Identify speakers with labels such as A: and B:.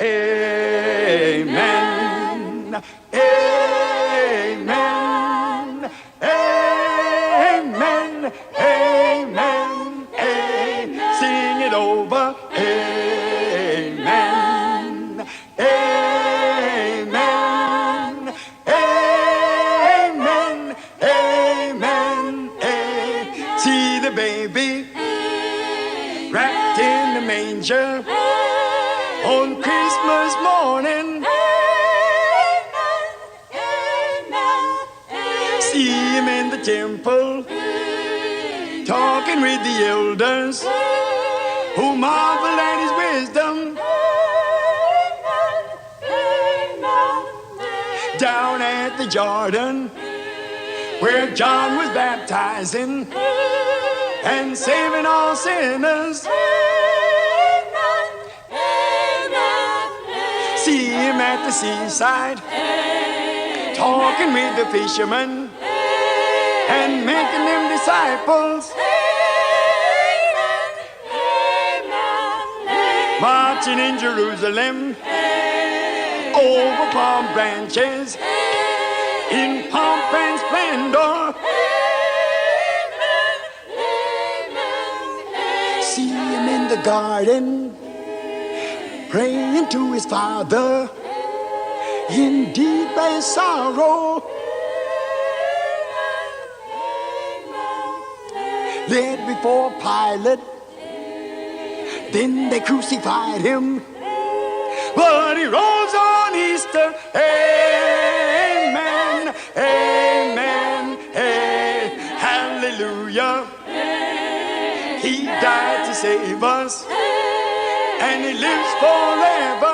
A: Amen. Amen. Amen. Amen. Amen. Sing it over. Amen. Amen. Amen. Amen. Amen. See the baby wrapped in the manger on Christmas morning. See him in the temple talking with the elders who marvel at his wisdom. Down at the Jordan where John was baptizing and saving all sinners. See him at the seaside talking with the fishermen and making them disciples. Marching in Jerusalem over palm branches in pomp and splendor. See him in the garden praying to his Father in deepest sorrow. Led before Pilate, then they crucified him, but he rose on Easter. Amen, amen, amen, hallelujah. He died to save us, and he lives forever.